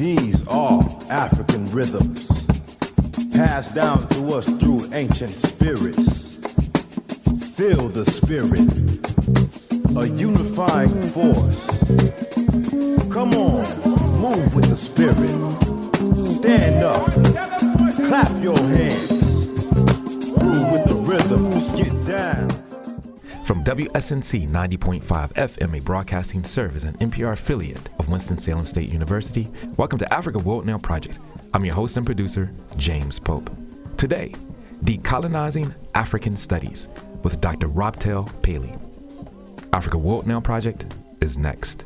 These are African rhythms, passed down to us through ancient spirits. Feel the spirit, a unifying force. Come on, move with the spirit. Stand up, clap your hands. Groove with the rhythms, get down. From WSNC 90.5 FM, a broadcasting service and NPR affiliate of Winston-Salem State University, welcome to Africa World Now Project. I'm your host and producer, James Pope. Today, Decolonizing African Studies with Dr. Robtel Pailey. Africa World Now Project is next.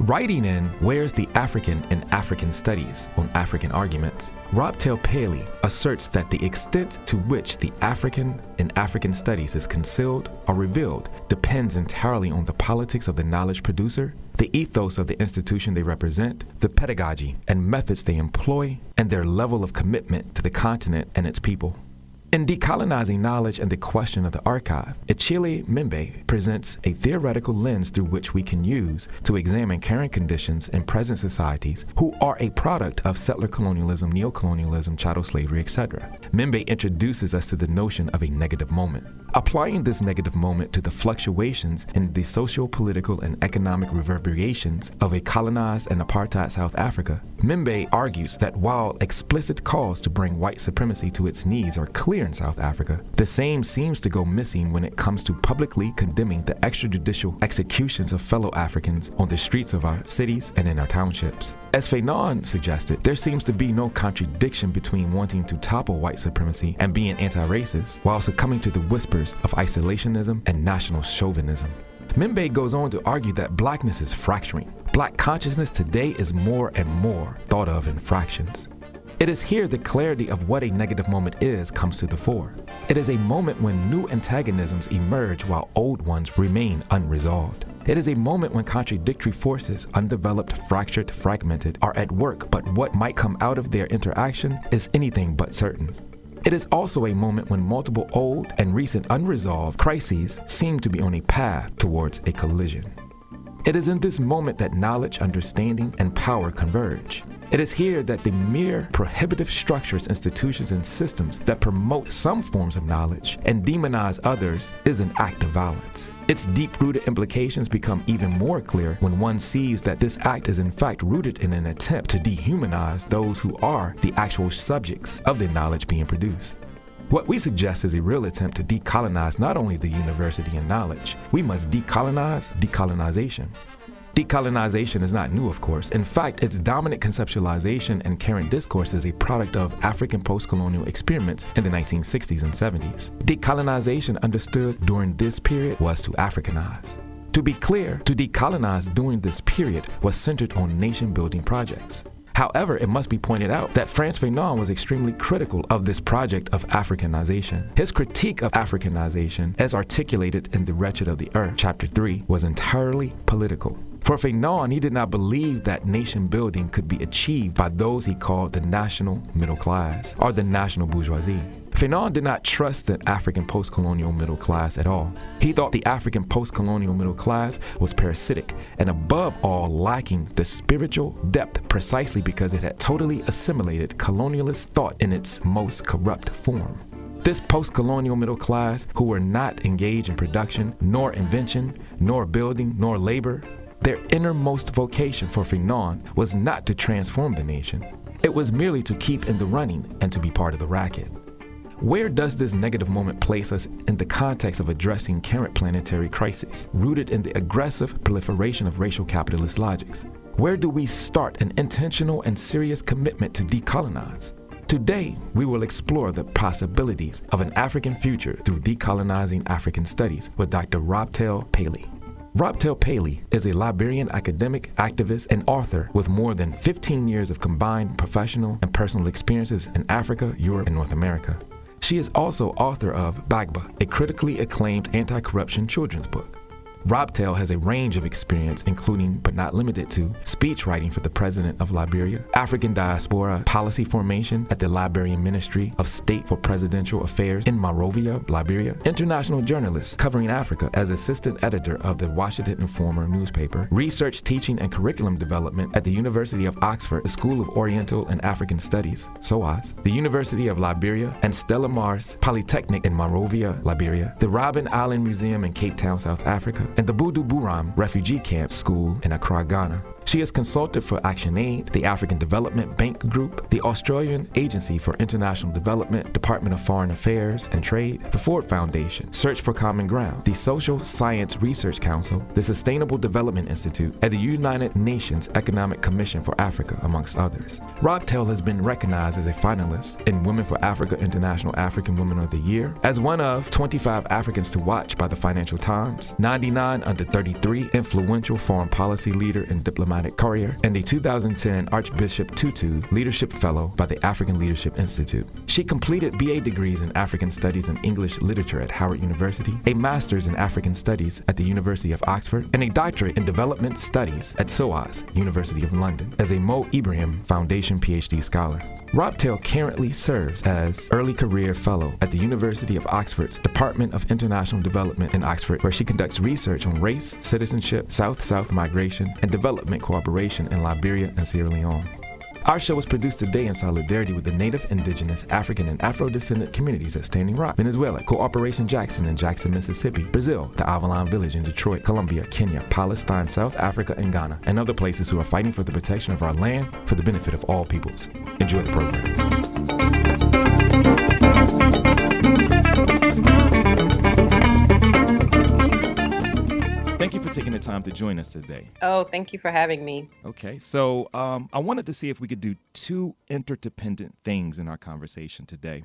Writing in Where's the African in African Studies on African Arguments, Robtel Pailey asserts that the extent to which the African in African Studies is concealed or revealed depends entirely on the politics of the knowledge producer, the ethos of the institution they represent, the pedagogy and methods they employ, and their level of commitment to the continent and its people. In Decolonizing Knowledge and the Question of the Archive, Achille Mbembe presents a theoretical lens through which we can use to examine current conditions in present societies who are a product of settler colonialism, neocolonialism, chattel slavery, etc. Mbembe introduces us to the notion of a negative moment. Applying this negative moment to the fluctuations in the socio-political and economic reverberations of a colonized and apartheid South Africa, Mbembe argues that while explicit calls to bring white supremacy to its knees are clear in South Africa, the same seems to go missing when it comes to publicly condemning the extrajudicial executions of fellow Africans on the streets of our cities and in our townships. As Fanon suggested, there seems to be no contradiction between wanting to topple white supremacy and being anti-racist while succumbing to the whispers of isolationism and national chauvinism. Mbembe goes on to argue that blackness is fracturing. Black consciousness today is more and more thought of in fractions. It is here the clarity of what a negative moment is comes to the fore. It is a moment when new antagonisms emerge while old ones remain unresolved. It is a moment when contradictory forces, undeveloped, fractured, fragmented, are at work, but what might come out of their interaction is anything but certain. It is also a moment when multiple old and recent unresolved crises seem to be on a path towards a collision. It is in this moment that knowledge, understanding, and power converge. It is here that the mere prohibitive structures, institutions, and systems that promote some forms of knowledge and demonize others is an act of violence. Its deep-rooted implications become even more clear when one sees that this act is in fact rooted in an attempt to dehumanize those who are the actual subjects of the knowledge being produced. What we suggest is a real attempt to decolonize not only the university and knowledge, we must decolonize decolonization. Decolonization is not new, of course. In fact, its dominant conceptualization and current discourse is a product of African post-colonial experiments in the 1960s and 70s. Decolonization understood during this period was to Africanize. To be clear, to decolonize during this period was centered on nation-building projects. However, it must be pointed out that Frantz Fanon was extremely critical of this project of Africanization. His critique of Africanization, as articulated in The Wretched of the Earth, Chapter 3, was entirely political. For Fanon, he did not believe that nation building could be achieved by those he called the national middle class or the national bourgeoisie. Fanon did not trust the African post-colonial middle class at all. He thought the African post-colonial middle class was parasitic and above all lacking the spiritual depth precisely because it had totally assimilated colonialist thought in its most corrupt form. This post-colonial middle class, who were not engaged in production, nor invention, nor building, nor labor, their innermost vocation for Fanon was not to transform the nation. It was merely to keep in the running and to be part of the racket. Where does this negative moment place us in the context of addressing current planetary crisis, rooted in the aggressive proliferation of racial capitalist logics? Where do we start an intentional and serious commitment to decolonize? Today, we will explore the possibilities of an African future through Decolonizing African Studies with Dr. Robtel Pailey. Robtel Pailey is a Liberian academic, activist, and author with more than 15 years of combined professional and personal experiences in Africa, Europe, and North America. She is also author of Bagba, a critically acclaimed anti-corruption children's book. Robtel has a range of experience, including but not limited to speech writing for the President of Liberia, African diaspora policy formation at the Liberian Ministry of State for Presidential Affairs in Monrovia, Liberia, international journalist covering Africa as assistant editor of the Washington Informer newspaper, research, teaching, and curriculum development at the University of Oxford, the School of Oriental and African Studies, SOAS, the University of Liberia, and Stella Maris Polytechnic in Monrovia, Liberia, the Robben Island Museum in Cape Town, South Africa, and the Budu Buram Refugee Camp School in Accra, Ghana. She has consulted for ActionAid, the African Development Bank Group, the Australian Agency for International Development, Department of Foreign Affairs and Trade, the Ford Foundation, Search for Common Ground, the Social Science Research Council, the Sustainable Development Institute, and the United Nations Economic Commission for Africa, amongst others. Robtel has been recognized as a finalist in Women for Africa International African Women of the Year, as one of 25 Africans to watch by the Financial Times, 99 under 33 influential foreign policy leader and diplomatic career, and a 2010 Archbishop Tutu Leadership Fellow by the African Leadership Institute. She completed BA degrees in African Studies and English Literature at Howard University, a Master's in African Studies at the University of Oxford, and a Doctorate in Development Studies at SOAS, University of London, as a Mo Ibrahim Foundation PhD scholar. Robtel currently serves as Early Career Fellow at the University of Oxford's Department of International Development in Oxford, where she conducts research on race, citizenship, South-South migration, and development cooperation in Liberia and Sierra Leone. Our show was produced today in solidarity with the Native, Indigenous, African, and Afro-descendant communities at Standing Rock, Venezuela, Cooperation Jackson in Jackson, Mississippi, Brazil, the Avalon Village in Detroit, Colombia, Kenya, Palestine, South Africa, and Ghana, and other places who are fighting for the protection of our land for the benefit of all peoples. Enjoy the program. Thank you for taking the time to join us today. Oh, thank you for having me. Okay, so I wanted to see if we could do two interdependent things in our conversation today.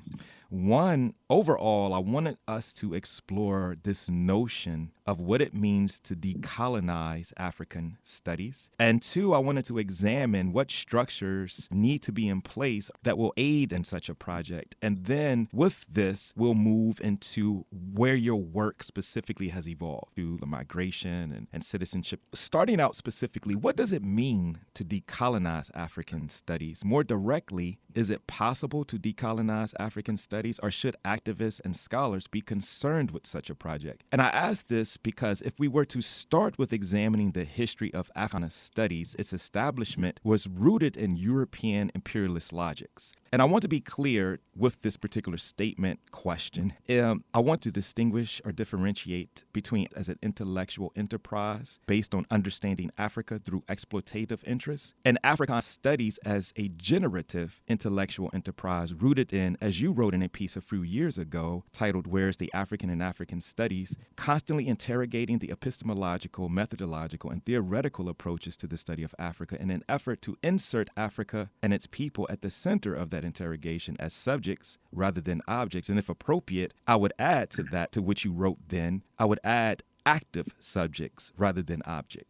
One, overall, I wanted us to explore this notion of what it means to decolonize African studies. And two, I wanted to examine what structures need to be in place that will aid in such a project. And then with this, we'll move into where your work specifically has evolved through the migration and citizenship. Starting out specifically, what does it mean to decolonize African studies? More directly, is it possible to decolonize African studies, or should activists and scholars be concerned with such a project? And I ask this because if we were to start with examining the history of African studies, its establishment was rooted in European imperialist logics. And I want to be clear with this particular statement question. I want to distinguish or differentiate between as an intellectual enterprise based on understanding Africa through exploitative interests, and African studies as a generative intellectual enterprise rooted in, as you wrote in a piece a few years ago titled "Where's the African in African Studies?", constantly interrogating the epistemological, methodological, and theoretical approaches to the study of Africa in an effort to insert Africa and its people at the center of that interrogation as subjects rather than objects. And if appropriate, I would add to that, to which you wrote then, I would add active subjects rather than objects.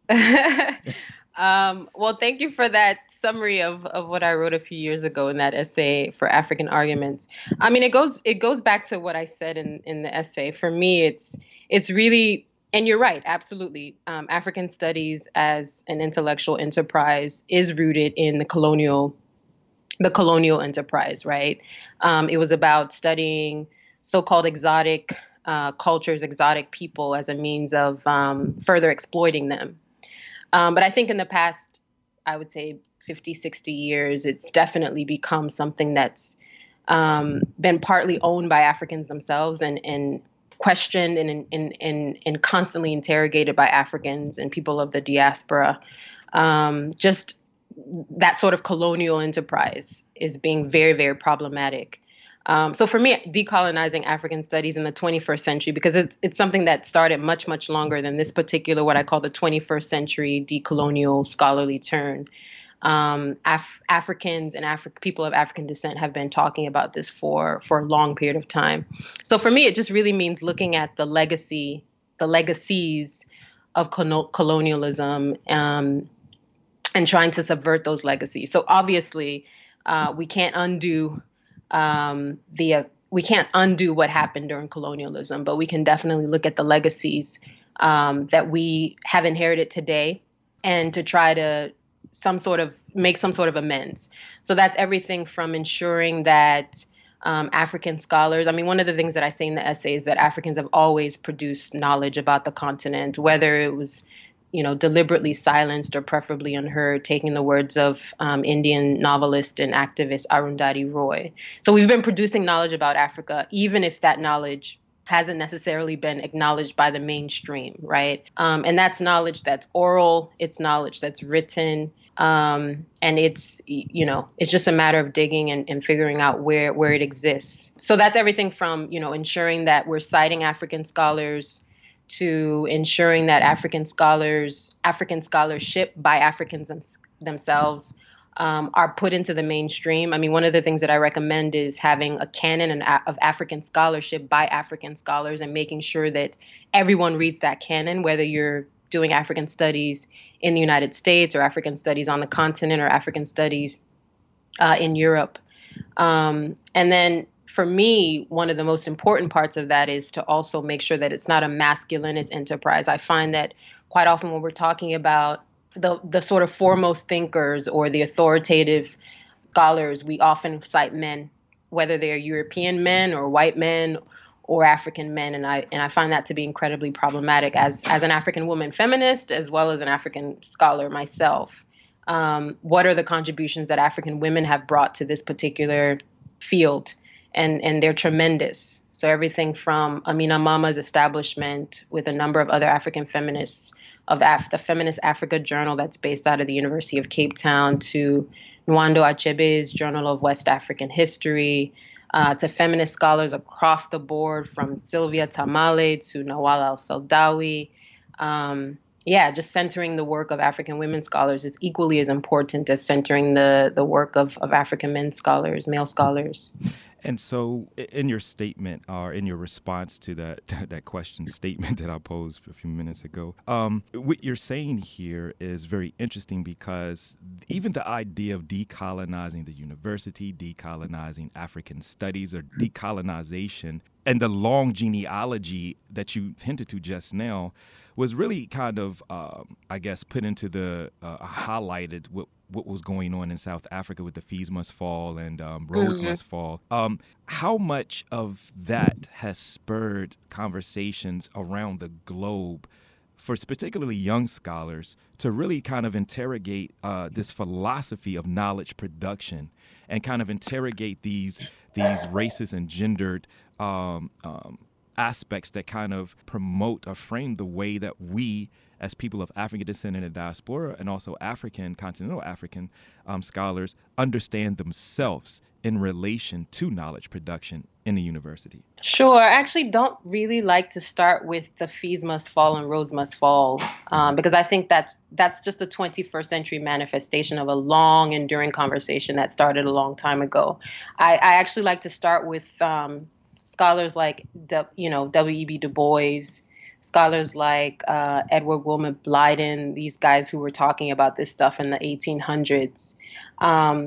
Well, thank you for that summary of what I wrote a few years ago in that essay for African Arguments. I mean, it goes back to what I said in the essay. For me, it's really, and you're right, absolutely. African studies as an intellectual enterprise is rooted in the colonial enterprise, right? It was about studying so-called exotic cultures, exotic people as a means of further exploiting them. But I think in the past, I would say 50, 60 years, it's definitely become something that's been partly owned by Africans themselves and questioned and constantly interrogated by Africans and people of the diaspora. Just that sort of colonial enterprise is being very, very problematic. So for me, decolonizing African studies in the 21st century, because it's something that started much, much longer than this particular, what I call the 21st century decolonial scholarly turn. Africans and people of African descent have been talking about this for a long period of time. So for me, it just really means looking at the legacies of colonialism, and trying to subvert those legacies. So obviously, we can't undo we can't undo what happened during colonialism, but we can definitely look at the legacies that we have inherited today, and to try to make some sort of amends. So that's everything from ensuring that African scholars. I mean, one of the things that I say in the essay is that Africans have always produced knowledge about the continent, whether it was deliberately silenced or preferably unheard, taking the words of Indian novelist and activist Arundhati Roy. So we've been producing knowledge about Africa, even if that knowledge hasn't necessarily been acknowledged by the mainstream, right? And that's knowledge that's oral, it's knowledge that's written, and it's just a matter of digging and figuring out where it exists. So that's everything from ensuring that we're citing African scholars, to ensuring that African scholarship by Africans themselves are put into the mainstream. I mean, one of the things that I recommend is having a canon of African scholarship by African scholars, and making sure that everyone reads that canon, whether you're doing African studies in the United States or African studies on the continent or African studies in Europe. And then for me, one of the most important parts of that is to also make sure that it's not a masculinist enterprise. I find that quite often when we're talking about the sort of foremost thinkers or the authoritative scholars, we often cite men, whether they're European men or white men or African men. And I find that to be incredibly problematic as an African woman feminist, as well as an African scholar myself. What are the contributions that African women have brought to this particular field? And they're tremendous. So everything from Amina Mama's establishment with a number of other African feminists of the Feminist Africa Journal that's based out of the University of Cape Town, to Nwando Achebe's Journal of West African History, to feminist scholars across the board, from Sylvia Tamale to Nawal al-Saldawi. Just centering the work of African women scholars is equally as important as centering the work of African men scholars, male scholars. And so in your statement, or in your response to that question statement that I posed a few minutes ago, what you're saying here is very interesting, because even the idea of decolonizing the university, decolonizing African studies, or decolonization, and the long genealogy that you hinted to just now was really kind of, put into the highlighted what was going on in South Africa with the Fees Must Fall and Roads Must Fall. How much of that has spurred conversations around the globe for particularly young scholars to really kind of interrogate this philosophy of knowledge production, and kind of interrogate these racist and gendered aspects that kind of promote or frame the way that we, as people of African descent in the diaspora, and also continental African scholars, understand themselves in relation to knowledge production in the university? Sure. I actually don't really like to start with the Fees Must Fall and Roads Must Fall, because I think that's just a 21st century manifestation of a long, enduring conversation that started a long time ago. I actually like to start with scholars like W.E.B. Du Bois, scholars like Edward Wilmot Blyden, these guys who were talking about this stuff in the 1800s,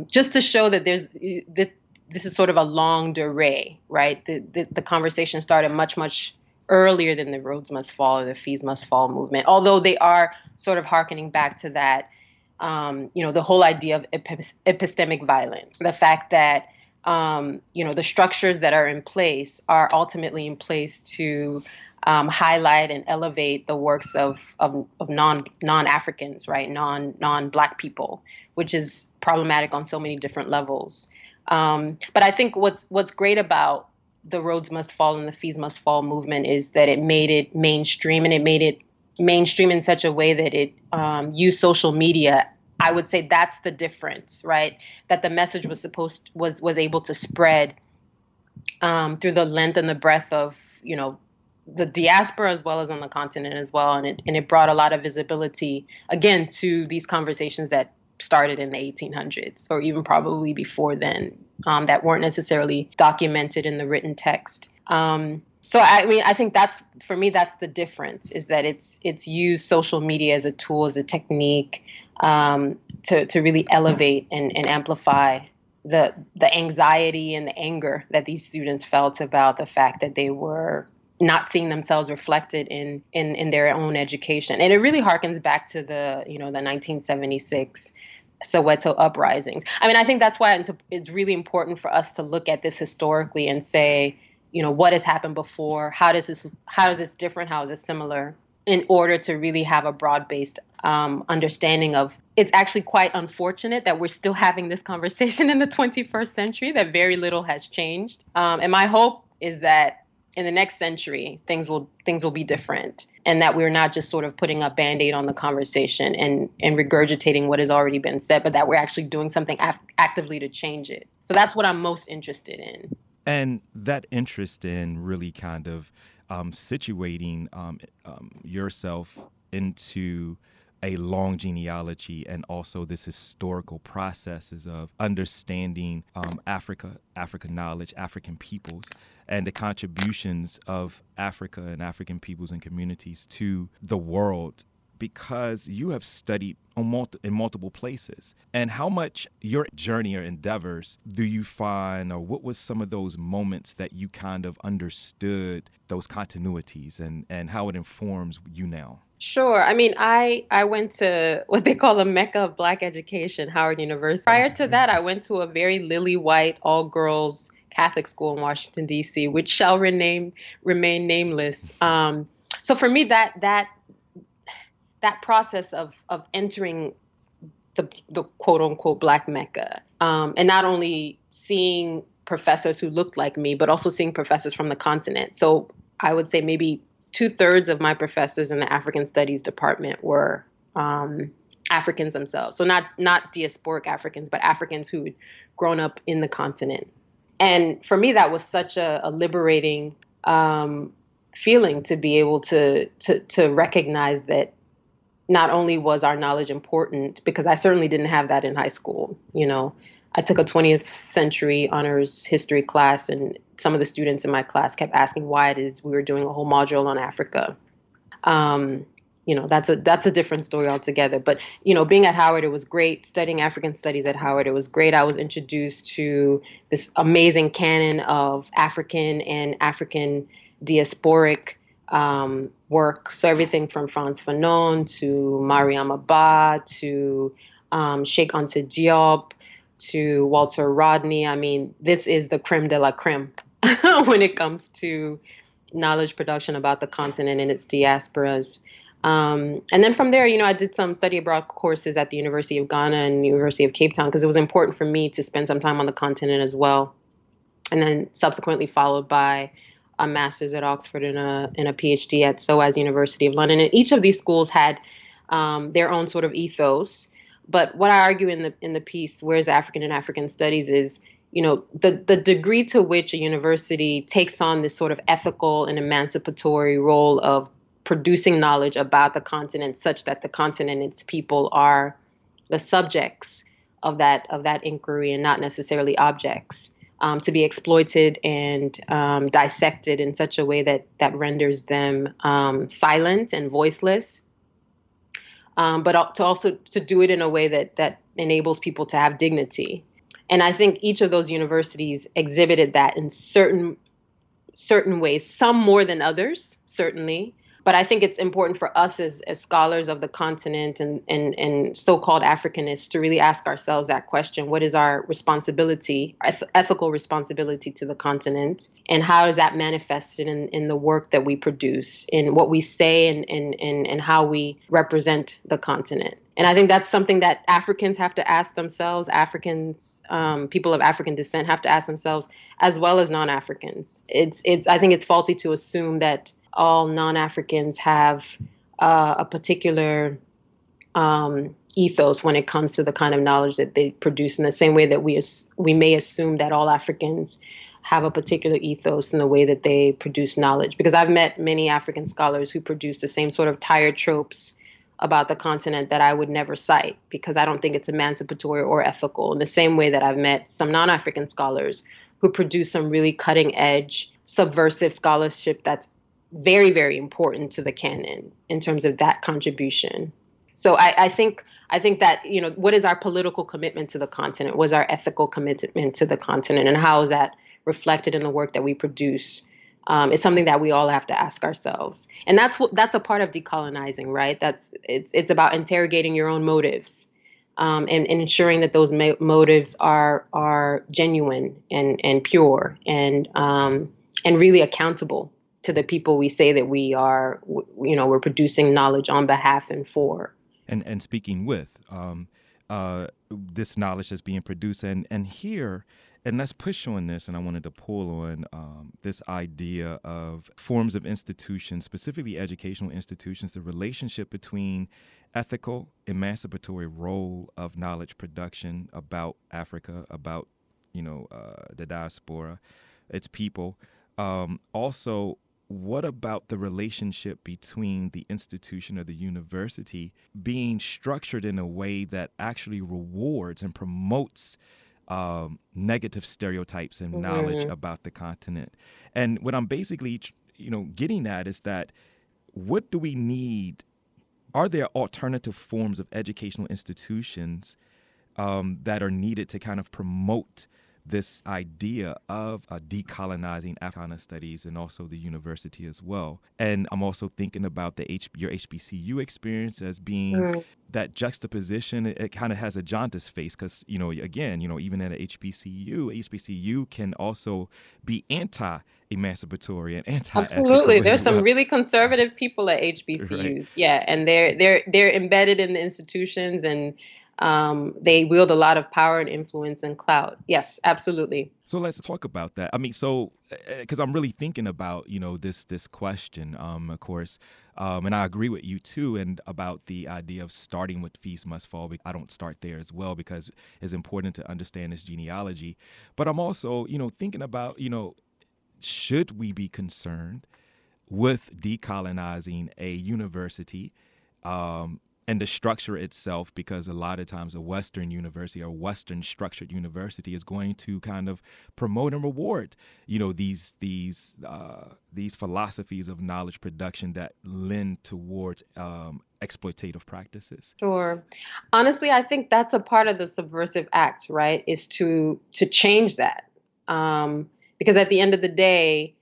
just to show that this is sort of a longue durée, right? The conversation started much, much earlier than the Roads Must Fall or the Fees Must Fall movement, although they are sort of hearkening back to that, the whole idea of epistemic violence, the fact that the structures that are in place are ultimately in place to highlight and elevate the works of non-Africans, right? Non-Black people, which is problematic on so many different levels. But I think what's great about the Rhodes Must Fall and the Fees Must Fall movement is that it made it mainstream, and it made it mainstream in such a way that it used social media. I would say that's the difference, right? That the message was able to spread through the length and the breadth of, the diaspora as well as on the continent as well. And it brought a lot of visibility, again, to these conversations that started in the 1800s or even probably before then, that weren't necessarily documented in the written text. So I think for me, that's the difference, is that it's used social media as a tool, as a technique, to really elevate and amplify the anxiety and the anger that these students felt about the fact that they were not seeing themselves reflected in their own education. And it really harkens back to the 1976 Soweto uprisings. I think that's why it's really important for us to look at this historically and say, what has happened before? How is this different? How is it similar? In order to really have a broad-based understanding of, it's actually quite unfortunate that we're still having this conversation in the 21st century, that very little has changed. And my hope is that in the next century, things will be different, and that we're not just sort of putting a Band-Aid on the conversation and regurgitating what has already been said, but that we're actually doing something actively to change it. So that's what I'm most interested in. And that interest in really kind of situating yourself into a long genealogy, and also this historical processes of understanding African knowledge, African peoples, and the contributions of Africa and African peoples and communities to the world, because you have studied in multiple places. And how much your journey or endeavors do you find, or what was some of those moments that you kind of understood those continuities and how it informs you now? Sure. I went to what they call a Mecca of Black education, Howard University. Prior to that, I went to a very lily-white, all-girls Catholic school in Washington, D.C., which shall remain nameless. So for me, that process of entering the quote-unquote Black Mecca, and not only seeing professors who looked like me, but also seeing professors from the continent. So I would say maybe 2/3 of my professors in the African Studies department were Africans themselves. So not diasporic Africans, but Africans who'd grown up in the continent. And for me, that was such a liberating feeling, to be able to recognize that not only was our knowledge important, because I certainly didn't have that in high school. I took a 20th century honors history class, and some of the students in my class kept asking why it is we were doing a whole module on Africa. That's a different story altogether. But, being at Howard, it was great. Studying African studies at Howard, it was great. I was introduced to this amazing canon of African and African diasporic work. So everything from Frantz Fanon to Mariam Abba to Sheikh Anta Diop to Walter Rodney. This is the creme de la creme when it comes to knowledge production about the continent and its diasporas. And then from there, I did some study abroad courses at the University of Ghana and the University of Cape Town, because it was important for me to spend some time on the continent as well. And then subsequently followed by a master's at Oxford and a PhD at SOAS University of London. And each of these schools had their own sort of ethos. But what I argue in the piece, Where's African in African Studies, is, the degree to which a university takes on this sort of ethical and emancipatory role of producing knowledge about the continent, such that the continent and its people are the subjects of that inquiry and not necessarily objects, to be exploited and dissected in such a way that renders them silent and voiceless. But to also to do it in a way that enables people to have dignity. And I think each of those universities exhibited that in certain ways, some more than others, certainly. But I think it's important for us as scholars of the continent and so-called Africanists to really ask ourselves that question. What is our responsibility, ethical responsibility to the continent? And how is that manifested in the work that we produce, in what we say and how we represent the continent? And I think that's something that Africans have to ask themselves, Africans, people of African descent have to ask themselves, as well as non-Africans. I think it's faulty to assume that all non-Africans have a particular ethos when it comes to the kind of knowledge that they produce, in the same way that we may assume that all Africans have a particular ethos in the way that they produce knowledge. Because I've met many African scholars who produce the same sort of tired tropes about the continent that I would never cite, because I don't think it's emancipatory or ethical, in the same way that I've met some non-African scholars who produce some really cutting edge, subversive scholarship that's very, very important to the canon in terms of that contribution. So I think that, what is our political commitment to the continent? What is our ethical commitment to the continent? And how is that reflected in the work that we produce? It's something that we all have to ask ourselves. And that's a part of decolonizing, right? It's about interrogating your own motives, and ensuring that those motives are genuine and pure and really accountable to the people we say that we're producing knowledge on behalf and for. And speaking with this knowledge that's being produced, and here, and let's push on this, and I wanted to pull on this idea of forms of institutions, specifically educational institutions, the relationship between ethical, emancipatory role of knowledge production about Africa, about the diaspora, its people. Also, what about the relationship between the institution or the university being structured in a way that actually rewards and promotes negative stereotypes and knowledge about the continent? And what I'm basically, getting at is that, what do we need? Are there alternative forms of educational institutions that are needed to kind of promote this idea of decolonizing Africana studies, and also the university as well? And I'm also thinking about your HBCU experience as being that juxtaposition. It kind of has a jaundiced face because, again, even at a HBCU can also be anti-emancipatory and anti-ethical. Absolutely. There's some really conservative people at HBCUs. Right. Yeah. And they're embedded in the institutions, and they wield a lot of power and influence and clout. Yes, absolutely. So let's talk about that. I mean, because I'm really thinking about, this question, of course, and I agree with you too, and about the idea of starting with Feast Must Fall. I don't start there as well, because it's important to understand this genealogy. But I'm also, thinking about, should we be concerned with decolonizing a university, and the structure itself, because a lot of times a Western university or Western structured university is going to kind of promote and reward, these philosophies of knowledge production that lend towards exploitative practices. Sure. Honestly, I think that's a part of the subversive act, right? Is to change that, because at the end of the day,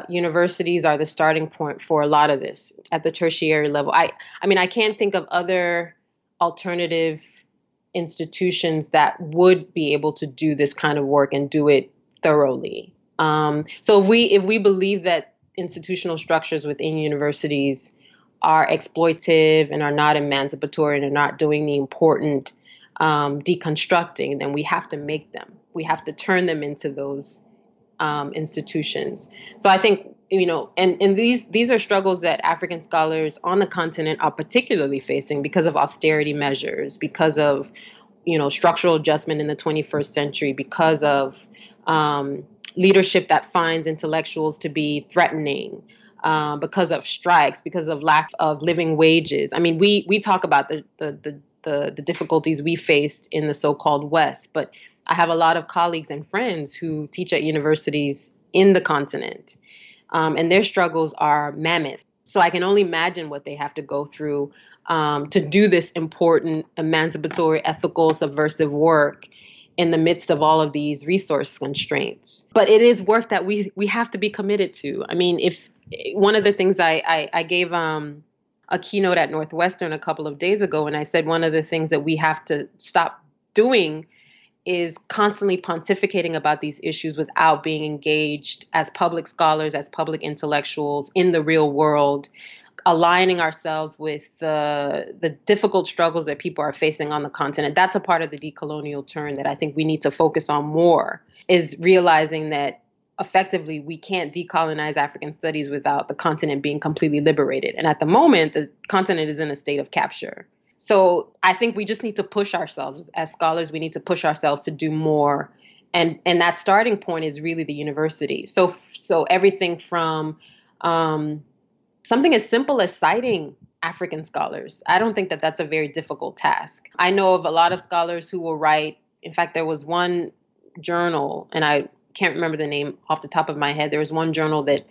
universities are the starting point for a lot of this at the tertiary level. I mean, I can't think of other alternative institutions that would be able to do this kind of work and do it thoroughly. So if we believe that institutional structures within universities are exploitive and are not emancipatory and are not doing the important deconstructing, then we have to make them. We have to turn them into those institutions. So I think, and these are struggles that African scholars on the continent are particularly facing because of austerity measures, because of, structural adjustment in the 21st century, because of leadership that finds intellectuals to be threatening, because of strikes, because of lack of living wages. I mean, we talk about the difficulties we faced in the so-called West, but I have a lot of colleagues and friends who teach at universities in the continent, and their struggles are mammoth. So I can only imagine what they have to go through to do this important, emancipatory, ethical, subversive work in the midst of all of these resource constraints. But it is work that we have to be committed to. I mean, if one of the things I gave a keynote at Northwestern a couple of days ago, and I said one of the things that we have to stop doing is constantly pontificating about these issues without being engaged as public scholars, as public intellectuals in the real world, aligning ourselves with the difficult struggles that people are facing on the continent. That's a part of the decolonial turn that I think we need to focus on more, is realizing that effectively we can't decolonize African studies without the continent being completely liberated. And at the moment, the continent is in a state of capture. So I think we just need to push ourselves as scholars. We need to push ourselves to do more. And that starting point is really the university. So everything from something as simple as citing African scholars. I don't think that that's a very difficult task. I know of a lot of scholars who will write. In fact, there was one journal, and I can't remember the name off the top of my head. There was one journal that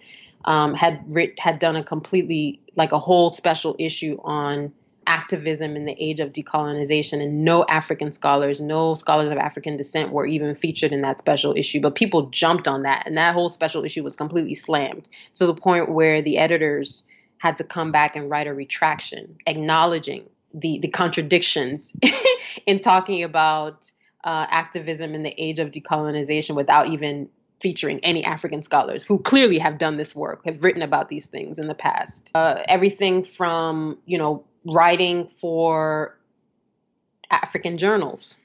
had done a completely, like a whole special issue on activism in the age of decolonization, and no African scholars, no scholars of African descent were even featured in that special issue. But people jumped on that, and that whole special issue was completely slammed to the point where the editors had to come back and write a retraction, acknowledging the contradictions in talking about activism in the age of decolonization without even featuring any African scholars who clearly have done this work, have written about these things in the past. Everything from, writing for African journals,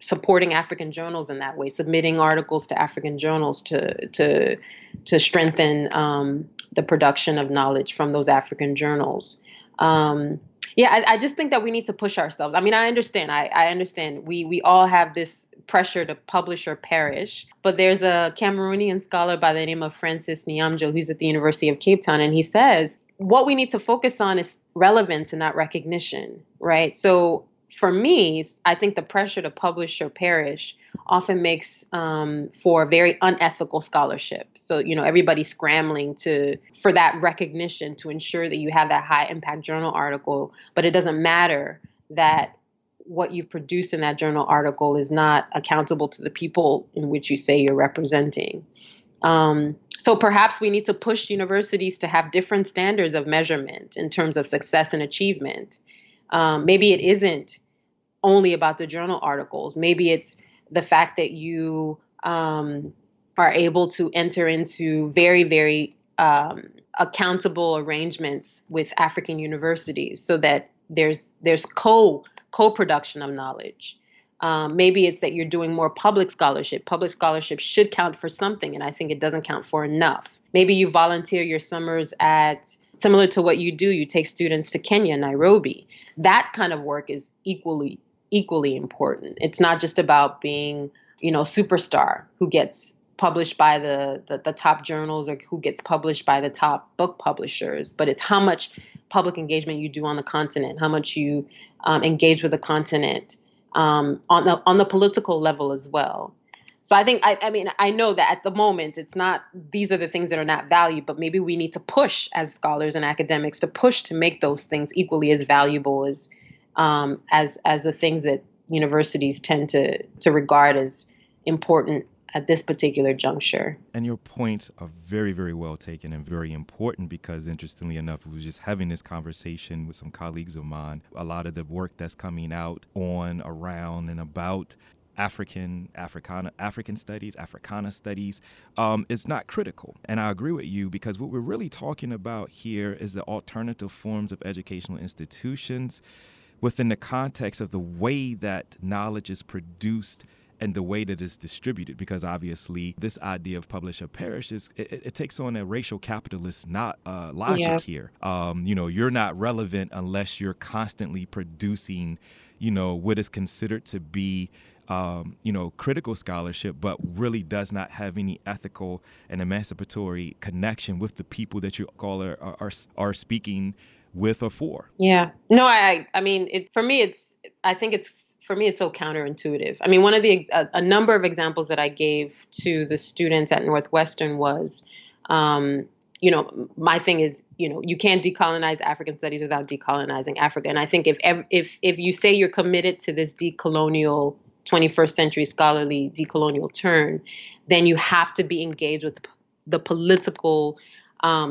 supporting African journals in that way, submitting articles to African journals to strengthen the production of knowledge from those African journals. I just think that we need to push ourselves. I mean, I understand. I understand. We all have this pressure to publish or perish. But there's a Cameroonian scholar by the name of Francis Nyamjo, who's at the University of Cape Town, and he says, what we need to focus on is relevance and not recognition, right? So for me, I think the pressure to publish or perish often makes for very unethical scholarship. So, everybody's scrambling for that recognition to ensure that you have that high impact journal article, but it doesn't matter that what you produce in that journal article is not accountable to the people in which you say you're representing. So perhaps we need to push universities to have different standards of measurement in terms of success and achievement. Maybe it isn't only about the journal articles. Maybe it's the fact that you are able to enter into very, very accountable arrangements with African universities so that there's co-production of knowledge. Maybe it's that you're doing more public scholarship. Public scholarship should count for something, and I think it doesn't count for enough. Maybe you volunteer your summers similar to what you do, you take students to Kenya, Nairobi. That kind of work is equally important. It's not just about being, superstar who gets published by the top journals or who gets published by the top book publishers, but it's how much public engagement you do on the continent, how much you engage with the continent. On the political level as well. So I think, I know that at the moment, it's not, these are the things that are not valued, but maybe we need to push as scholars and academics to push to make those things equally as valuable as the things that universities tend to regard as important at this particular juncture. And your points are very, very well taken and very important because, interestingly enough, we was just having this conversation with some colleagues of mine. A lot of the work that's coming out on, around, and about African studies, Africana studies, is not critical. And I agree with you because what we're really talking about here is the alternative forms of educational institutions within the context of the way that knowledge is produced and the way that it's distributed, because obviously this idea of publish or perish it takes on a racial capitalist logic here. You're not relevant unless you're constantly producing, what is considered to be critical scholarship, but really does not have any ethical and emancipatory connection with the people that you call are speaking with or for. Yeah. No, I mean, for me, it's so counterintuitive. I mean, one of a number of examples that I gave to the students at Northwestern was, my thing is, you can't decolonize African studies without decolonizing Africa. And I think if you say you're committed to this decolonial 21st century scholarly decolonial turn, then you have to be engaged with the political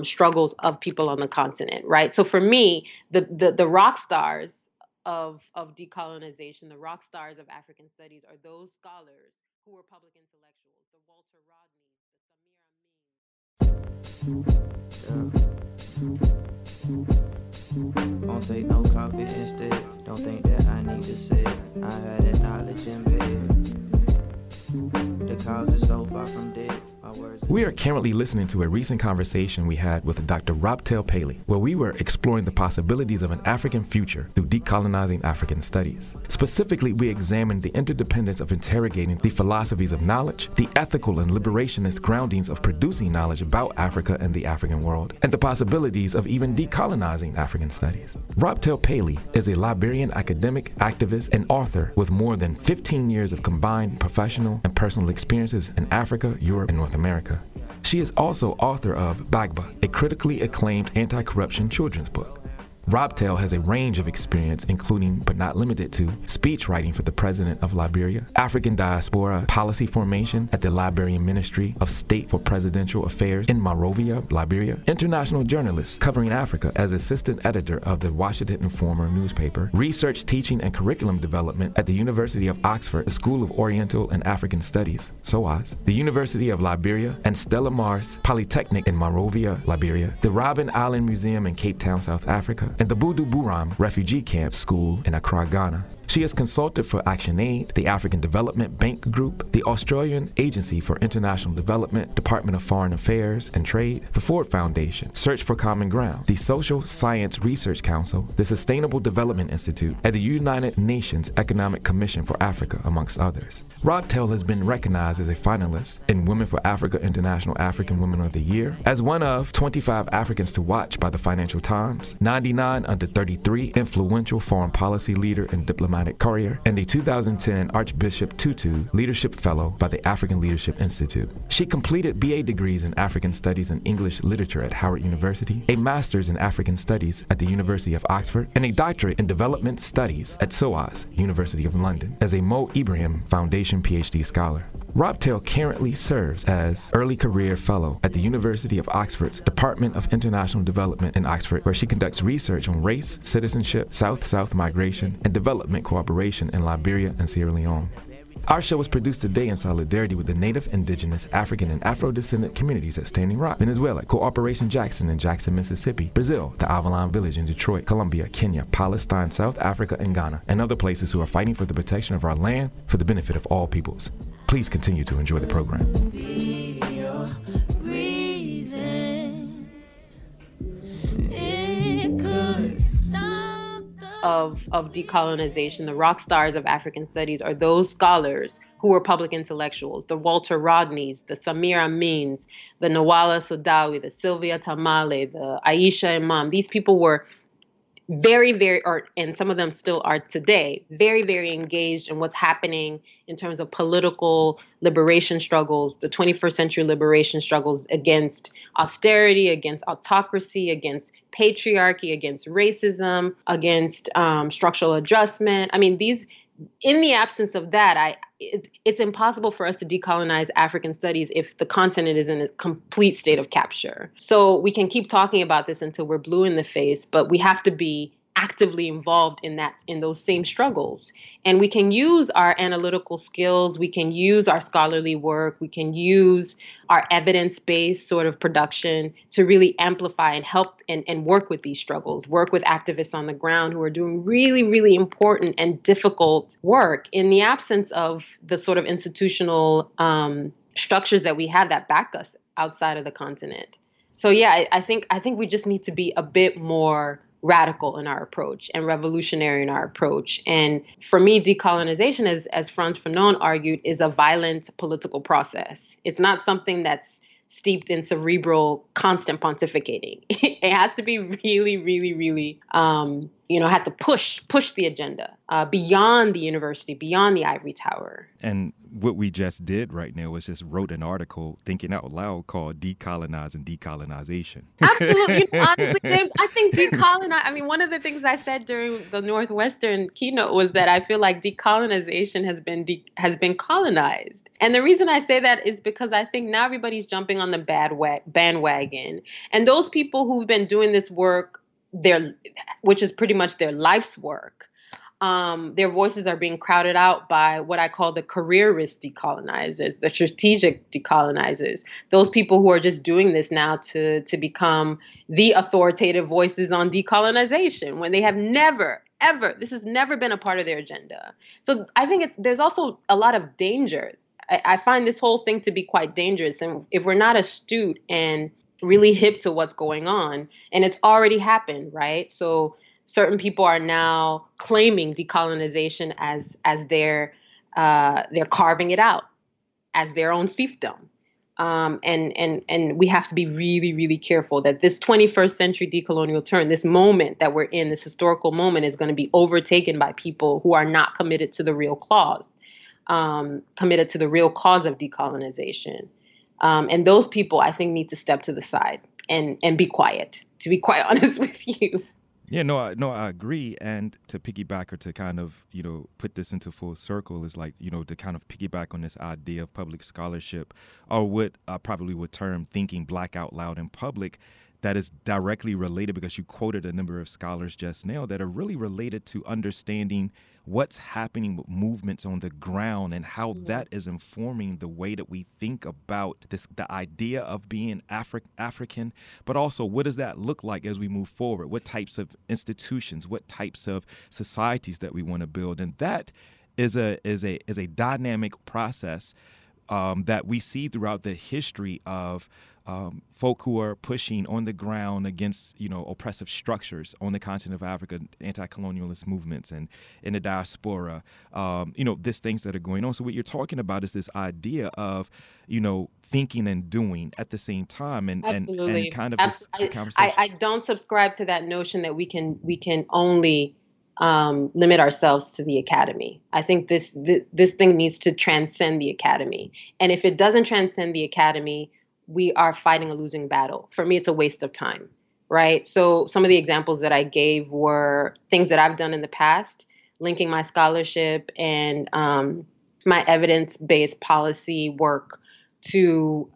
struggles of people on the continent, right? So for me, the rock stars of decolonization, the rock stars of African studies are those scholars who were public intellectuals, the Walter Rodneys, the Samira Amin. Won't take no coffee instead. Don't think that I need to sit. I had that knowledge in bed. The cause is so far from dead. We are currently listening to a recent conversation we had with Dr. Robtel Pailey, where we were exploring the possibilities of an African future through decolonizing African studies. Specifically, we examined the interdependence of interrogating the philosophies of knowledge, the ethical and liberationist groundings of producing knowledge about Africa and the African world, and the possibilities of even decolonizing African studies. Robtel Pailey is a Liberian academic, activist, and author with more than 15 years of combined professional and personal experiences in Africa, Europe, and North America. She is also author of Bagba, a critically acclaimed anti-corruption children's book. Robtel has a range of experience, including but not limited to speech writing for the President of Liberia, African diaspora policy formation at the Liberian Ministry of State for Presidential Affairs in Monrovia, Liberia, international journalist covering Africa as assistant editor of the Washington Informer newspaper, research, teaching, and curriculum development at the University of Oxford School of Oriental and African Studies, SOAS, the University of Liberia, and Stella Maris Polytechnic in Monrovia, Liberia, the Robben Island Museum in Cape Town, South Africa, and the Budu Buram Refugee Camp School in Accra, Ghana. She has consulted for ActionAid, the African Development Bank Group, the Australian Agency for International Development, Department of Foreign Affairs and Trade, the Ford Foundation, Search for Common Ground, the Social Science Research Council, the Sustainable Development Institute, and the United Nations Economic Commission for Africa, amongst others. Robtel has been recognized as a finalist in Women for Africa International African Women of the Year, as one of 25 Africans to watch by the Financial Times, 99 under 33 influential foreign policy leader and diplomatic courier, and a 2010 Archbishop Tutu Leadership Fellow by the African Leadership Institute. She completed BA degrees in African Studies and English Literature at Howard University, a Master's in African Studies at the University of Oxford, and a Doctorate in Development Studies at SOAS, University of London, as a Mo Ibrahim Foundation PhD scholar. Robtel currently serves as Early Career Fellow at the University of Oxford's Department of International Development in Oxford, where she conducts research on race, citizenship, South-South migration, and development cooperation in Liberia and Sierra Leone. Our show was produced today in solidarity with the Native, Indigenous, African, and Afro-descendant communities at Standing Rock, Venezuela, Cooperation Jackson in Jackson, Mississippi, Brazil, the Avalon Village in Detroit, Colombia, Kenya, Palestine, South Africa, and Ghana, and other places who are fighting for the protection of our land for the benefit of all peoples. Please continue to enjoy the program. Of decolonization, the rock stars of African studies are those scholars who were public intellectuals, the Walter Rodneys, the Samira Amins, the Nawala Sodawi, the Sylvia Tamale, the Aisha Imam. These people were and some of them still are today, very, very engaged in what's happening in terms of political liberation struggles, the 21st century liberation struggles against austerity, against autocracy, against patriarchy, against racism, against structural adjustment. I mean, in the absence of that, it's impossible for us to decolonize African studies if the continent is in a complete state of capture. So we can keep talking about this until we're blue in the face, but we have to be actively involved in those same struggles. And we can use our analytical skills, we can use our scholarly work, we can use our evidence-based sort of production to really amplify and help and work with these struggles, work with activists on the ground who are doing really, really important and difficult work in the absence of the sort of institutional structures that we have that back us outside of the continent. So yeah, I think we just need to be a bit more radical in our approach and revolutionary in our approach. And for me, decolonization, as Frantz Fanon argued, is a violent political process. It's not something that's steeped in cerebral, constant pontificating. It has to be really, really, really, had to push the agenda beyond the university, beyond the ivory tower. And what we just did right now was just wrote an article, thinking out loud, called Decolonizing Decolonization. Absolutely. Honestly, James, I think one of the things I said during the Northwestern keynote was that I feel like decolonization has been colonized. And the reason I say that is because I think now everybody's jumping on the bandwagon. And those people who've been doing this work, which is pretty much their life's work, their voices are being crowded out by what I call the careerist decolonizers, the strategic decolonizers, those people who are just doing this now to become the authoritative voices on decolonization when they have never, ever, this has never been a part of their agenda. So I think there's also a lot of danger. I find this whole thing to be quite dangerous. And if we're not astute and really hip to what's going on, and it's already happened, right? So certain people are now claiming decolonization as they're carving it out as their own fiefdom, and we have to be really, really careful that this 21st century decolonial turn, this moment that we're in, this historical moment, is going to be overtaken by people who are not committed to the real cause, committed to the real cause of decolonization. And those people, I think, need to step to the side and be quiet, to be quite honest with you. Yeah, no, I agree. And to piggyback, or to kind of, put this into full circle, is like, to kind of piggyback on this idea of public scholarship, or what I probably would term thinking Black out loud in public, that is directly related, because you quoted a number of scholars just now that are really related to understanding what's happening with movements on the ground and how that is informing the way that we think about the idea of being African, but also what does that look like as we move forward? What types of institutions, what types of societies that we want to build? And that is a dynamic process that we see throughout the history of folk who are pushing on the ground against, oppressive structures on the continent of Africa, anti-colonialist movements and in the diaspora, these things that are going on. So what you're talking about is this idea of, thinking and doing at the same time, and kind of this conversation. I don't subscribe to that notion that we can only limit ourselves to the academy. I think this thing needs to transcend the academy. And if it doesn't transcend the academy, we are fighting a losing battle. For me, it's a waste of time, right? So some of the examples that I gave were things that I've done in the past, linking my scholarship and my evidence-based policy work to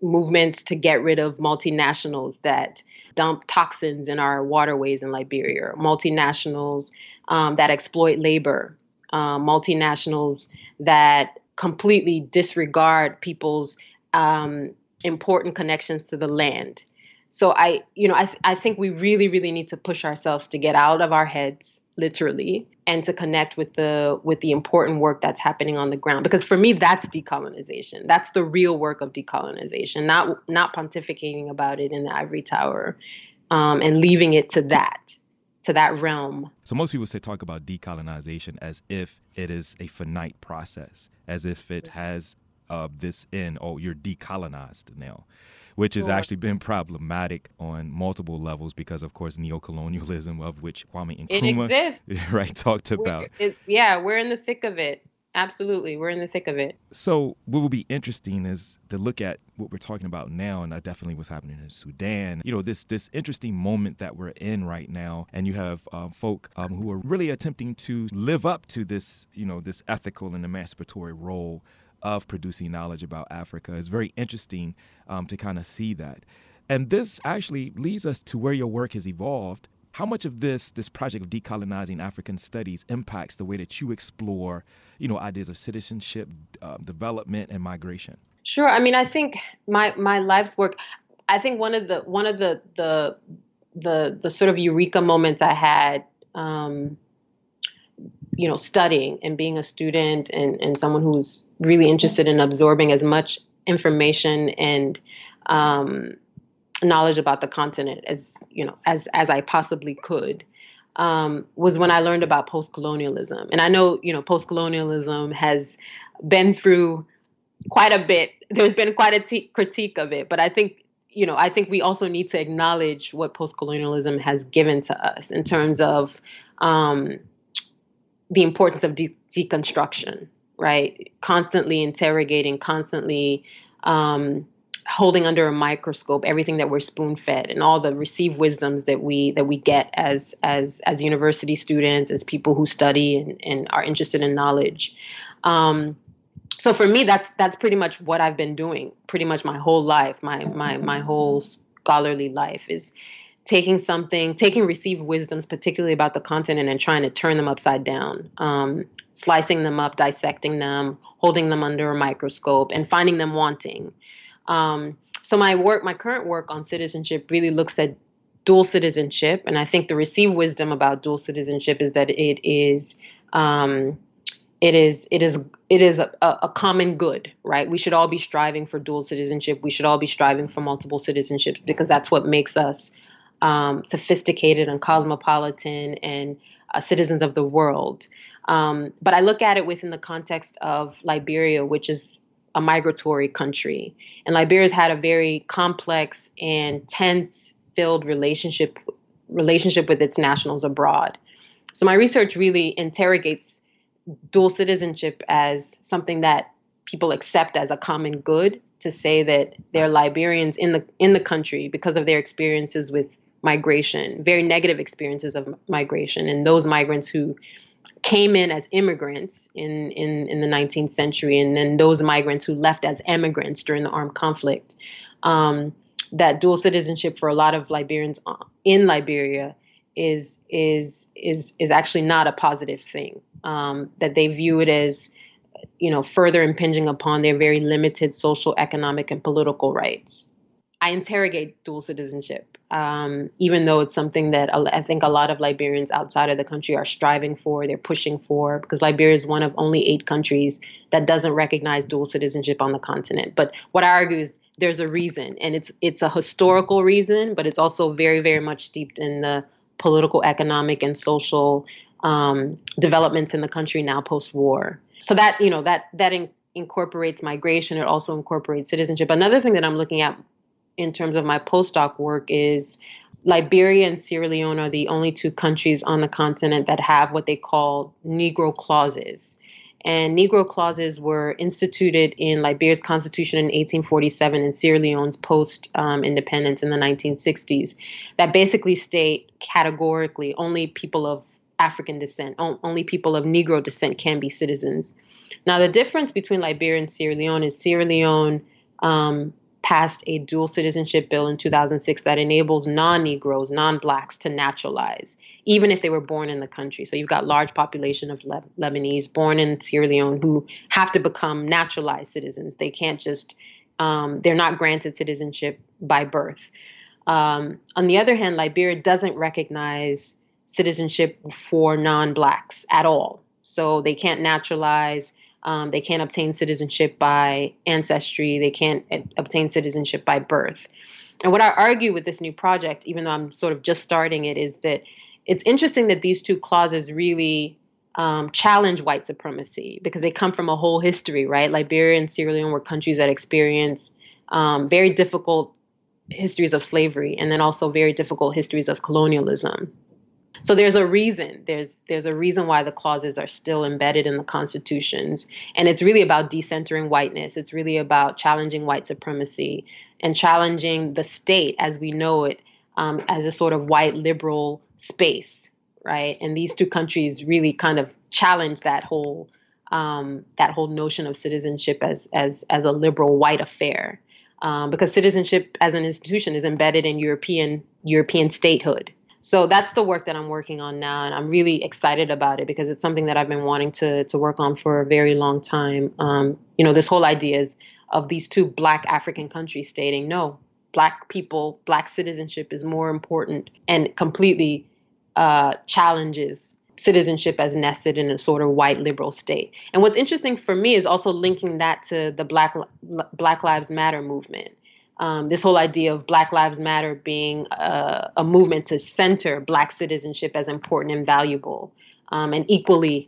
movements to get rid of multinationals that dump toxins in our waterways in Liberia, multinationals that exploit labor, multinationals that completely disregard people's important connections to the land. So I think we really, really need to push ourselves to get out of our heads, literally, and to connect with the important work that's happening on the ground. Because for me, that's decolonization. That's the real work of decolonization, not pontificating about it in the ivory tower, and leaving it to that realm. So most people talk about decolonization as if it is a finite process, as if it has this end, you're decolonized now, which has actually been problematic on multiple levels because, of course, neocolonialism, of which Kwame Nkrumah talked about. We're in the thick of it. Absolutely, we're in the thick of it. So what will be interesting is to look at what we're talking about now, and definitely what's happening in Sudan. This interesting moment that we're in right now, and you have folk who are really attempting to live up to this, this ethical and emancipatory role of producing knowledge about Africa. Is very interesting to kind of see that. And this actually leads us to where your work has evolved. How much of this project of decolonizing African studies impacts the way that you explore, ideas of citizenship, development, and migration? Sure. I mean, I think my life's work, I think one of the sort of eureka moments I had, studying and being a student and someone who's really interested in absorbing as much information and knowledge about the continent as I possibly could, was when I learned about post-colonialism. And I know, post-colonialism has been through quite a bit. There's been quite a critique of it, but I think, I think we also need to acknowledge what post-colonialism has given to us in terms of the importance of deconstruction, right? Constantly interrogating, constantly holding under a microscope everything that we're spoon-fed and all the received wisdoms that we get as university students, as people who study and are interested in knowledge. So for me, that's pretty much what I've been doing pretty much my whole life, my whole scholarly life, is taking received wisdoms, particularly about the continent, and trying to turn them upside down, slicing them up, dissecting them, holding them under a microscope, and finding them wanting. So my current work on citizenship really looks at dual citizenship, and I think the received wisdom about dual citizenship is that it is a common good, right? We should all be striving for dual citizenship. We should all be striving for multiple citizenships because that's what makes us sophisticated and cosmopolitan and citizens of the world. But I look at it within the context of Liberia, which is a migratory country. And Liberia's had a very complex and tense-filled relationship with its nationals abroad. So my research really interrogates dual citizenship as something that people accept as a common good, to say that they're Liberians in the country because of their experiences with migration, very negative experiences of migration, and those migrants who came in as immigrants in the 19th century, and then those migrants who left as immigrants during the armed conflict. That dual citizenship for a lot of Liberians in Liberia is actually not a positive thing. That they view it as, further impinging upon their very limited social, economic, and political rights. I interrogate dual citizenship, even though it's something that I think a lot of Liberians outside of the country are striving for, they're pushing for, because Liberia is one of only 8 countries that doesn't recognize dual citizenship on the continent. But what I argue is there's a reason, and it's a historical reason, but it's also very, very much steeped in the political, economic, and social developments in the country now post-war. So that incorporates migration. It also incorporates citizenship. Another thing that I'm looking at in terms of my postdoc work is Liberia and Sierra Leone are the only 2 countries on the continent that have what they call Negro clauses. And Negro clauses were instituted in Liberia's constitution in 1847 and Sierra Leone's post-independence in the 1960s, that basically state categorically only people of African descent, only people of Negro descent can be citizens. Now, the difference between Liberia and Sierra Leone is Sierra Leone passed a dual citizenship bill in 2006 that enables non-Negroes, non-Blacks to naturalize, even if they were born in the country. So you've got large population of Lebanese born in Sierra Leone who have to become naturalized citizens. They can't just, they're not granted citizenship by birth. On the other hand, Liberia doesn't recognize citizenship for non-Blacks at all. So they can't naturalize. They can't obtain citizenship by ancestry. They can't obtain citizenship by birth. And what I argue with this new project, even though I'm sort of just starting it, is that it's interesting that these 2 clauses really challenge white supremacy because they come from a whole history, right? Liberia and Sierra Leone were countries that experienced very difficult histories of slavery and then also very difficult histories of colonialism. So there's a reason. There's a reason why the clauses are still embedded in the constitutions. And it's really about decentering whiteness. It's really about challenging white supremacy and challenging the state as we know it as a sort of white liberal space, right? And these 2 countries really kind of challenge that whole notion of citizenship as a liberal white affair. Because citizenship as an institution is embedded in European statehood. So that's the work that I'm working on now, and I'm really excited about it because it's something that I've been wanting to work on for a very long time. This whole idea of these 2 Black African countries stating, no, Black people, Black citizenship is more important, and completely challenges citizenship as nested in a sort of white liberal state. And what's interesting for me is also linking that to the Black Lives Matter movement. This whole idea of Black Lives Matter being a movement to center Black citizenship as important and valuable, and equally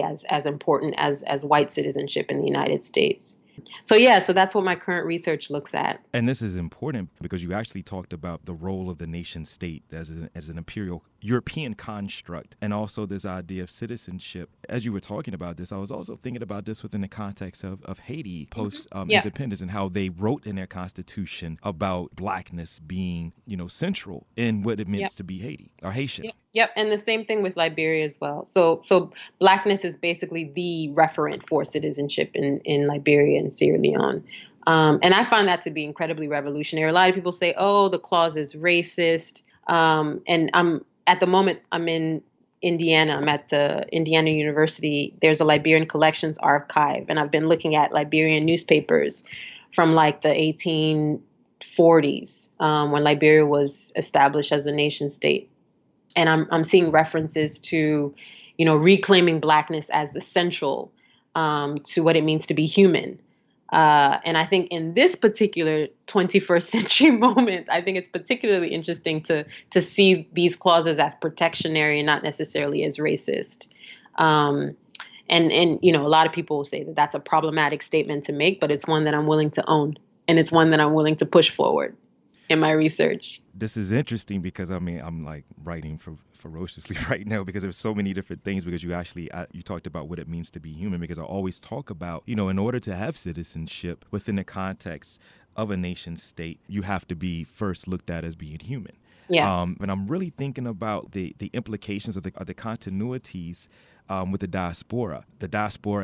as important as white citizenship in the United States. So yeah, so that's what my current research looks at. And this is important because you actually talked about the role of the nation state as an imperial European construct, and also this idea of citizenship. As you were talking about this, I was also thinking about this within the context of Haiti post independence, and how they wrote in their constitution about Blackness being, central in what it means to be Haiti or Haitian. Yep, and the same thing with Liberia as well. So Blackness is basically the referent for citizenship in Liberia and Sierra Leone. And I find that to be incredibly revolutionary. A lot of people say, oh, the clause is racist. And at the moment, I'm in Indiana. I'm at the Indiana University. There's a Liberian collections archive, and I've been looking at Liberian newspapers from like the 1840s, when Liberia was established as a nation state. And I'm seeing references to, reclaiming Blackness as essential to what it means to be human. And I think in this particular 21st century moment, I think it's particularly interesting to see these clauses as protectionary and not necessarily as racist. And a lot of people will say that that's a problematic statement to make, but it's one that I'm willing to own, and it's one that I'm willing to push forward in my research. This is interesting because I'm like writing ferociously right now because there's so many different things, because you talked about what it means to be human, because I always talk about, in order to have citizenship within the context of a nation state, you have to be first looked at as being human. Yeah. And I'm really thinking about the implications of the continuities with the diaspora,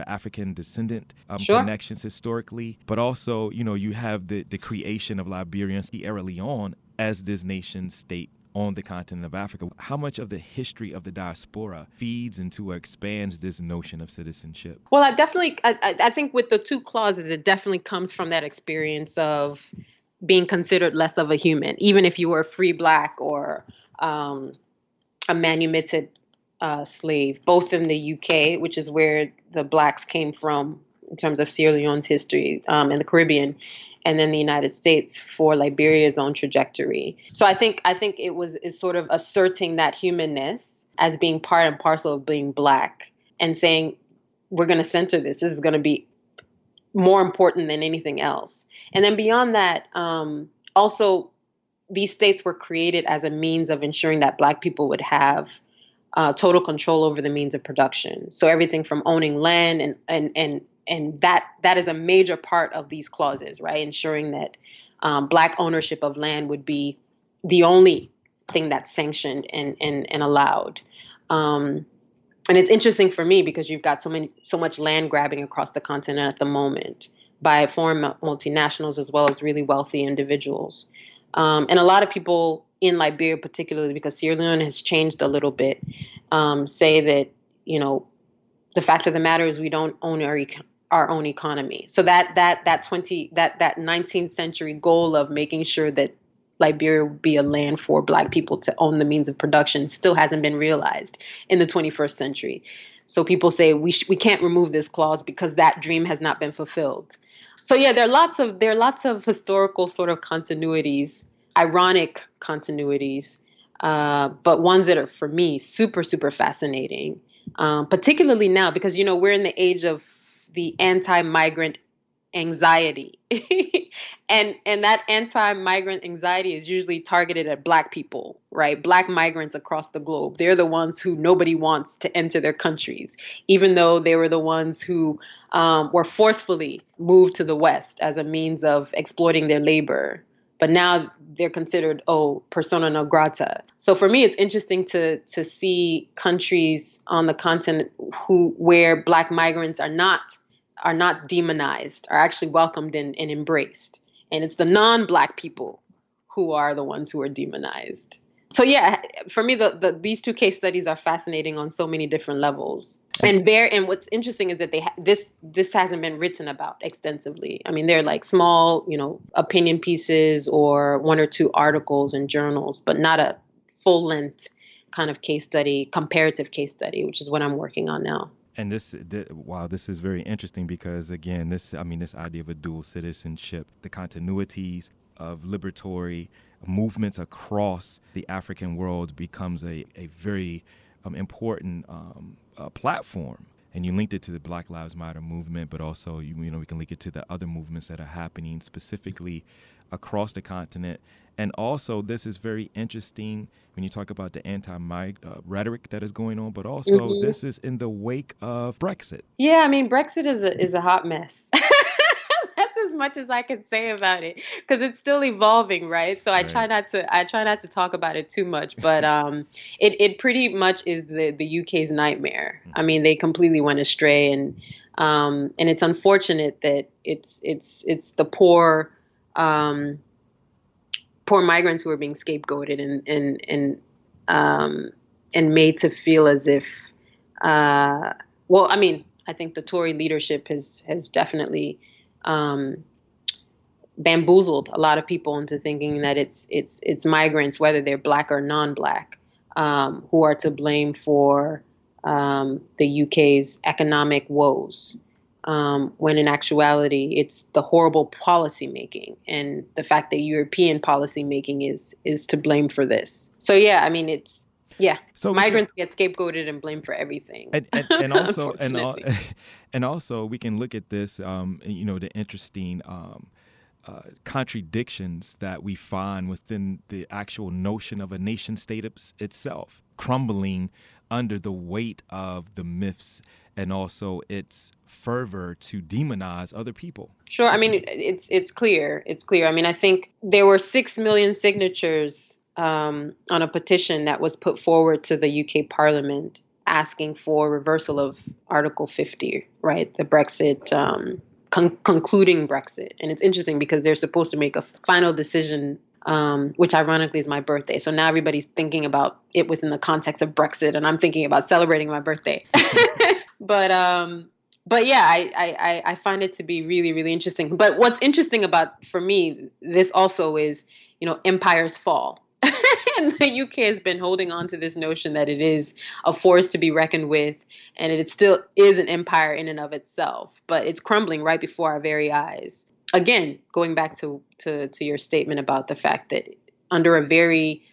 African descendant connections historically, but also, you have the creation of Liberia and Sierra Leone as this nation state on the continent of Africa. How much of the history of the diaspora feeds into or expands this notion of citizenship? Well, I think with the two clauses, it definitely comes from that experience of being considered less of a human, even if you were a free Black or a manumitted slave, both in the UK, which is where the Blacks came from in terms of Sierra Leone's history, in the Caribbean, and then the United States for Liberia's own trajectory. So I think it's sort of asserting that humanness as being part and parcel of being Black, and saying, we're going to center this. This is going to be more important than anything else. And then beyond that, also, these states were created as a means of ensuring that Black people would have total control over the means of production. So everything from owning land and that is a major part of these clauses, right? Ensuring that Black ownership of land would be the only thing that's sanctioned and allowed. And it's interesting for me because you've got so much land grabbing across the continent at the moment by foreign multinationals as well as really wealthy individuals. And a lot of people in Liberia, particularly because Sierra Leone has changed a little bit, say that, the fact of the matter is we don't own our own economy. So that 19th century goal of making sure that Liberia would be a land for Black people to own the means of production still hasn't been realized in the 21st century. So people say we can't remove this clause because that dream has not been fulfilled. So yeah, there are lots of historical sort of continuities, ironic continuities, but ones that are, for me, super, super fascinating, particularly now because, we're in the age of the anti-migrant anxiety. and that anti-migrant anxiety is usually targeted at Black people, right? Black migrants across the globe. They're the ones who nobody wants to enter their countries, even though they were the ones who were forcefully moved to the West as a means of exploiting their labor. But now they're considered, persona non grata. So for me, it's interesting to see countries on the continent where Black migrants are not demonized, are actually welcomed and embraced. And it's the non-Black people who are the ones who are demonized. So yeah, for me, these two case studies are fascinating on so many different levels. And what's interesting is that this hasn't been written about extensively. I mean, they're like small, opinion pieces or one or two articles in journals, but not a full-length kind of case study, comparative case study, which is what I'm working on now. And this is very interesting because, again, this idea of a dual citizenship, the continuities of liberatory movements across the African world becomes a very important platform and you linked it to the Black Lives Matter movement, but also we can link it to the other movements that are happening specifically across the continent. And also, this is very interesting when you talk about the rhetoric that is going on, but also this is in the wake of Brexit. Yeah, I mean, Brexit is a hot mess. That's as much as I can say about it, because it's still evolving, right? So I try not to talk about it too much, but it pretty much is the UK's nightmare. I mean, they completely went astray, and it's unfortunate that it's the poor migrants who are being scapegoated and made to feel as if well, I mean, I think the Tory leadership has definitely bamboozled a lot of people into thinking that it's migrants, whether they're Black or non-Black, who are to blame for the UK's economic woes. When in actuality, it's the horrible policy making and the fact that European policy making is to blame for this. So yeah, I mean, so migrants get scapegoated and blamed for everything. And also and also we can look at this, the interesting contradictions that we find within the actual notion of a nation state itself, crumbling under the weight of the myths and also its fervor to demonize other people. Sure. I mean, it's clear. It's clear. I mean, I think there were 6 million signatures on a petition that was put forward to the UK Parliament asking for reversal of Article 50, right? The Brexit, concluding Brexit. And it's interesting because they're supposed to make a final decision, which ironically is my birthday. So now everybody's thinking about it within the context of Brexit, and I'm thinking about celebrating my birthday. But yeah, I find it to be really, really interesting. But what's interesting for me, this also is, empires fall. And the UK has been holding on to this notion that it is a force to be reckoned with, and it still is an empire in and of itself. But it's crumbling right before our very eyes. Again, going back to your statement about the fact that under a very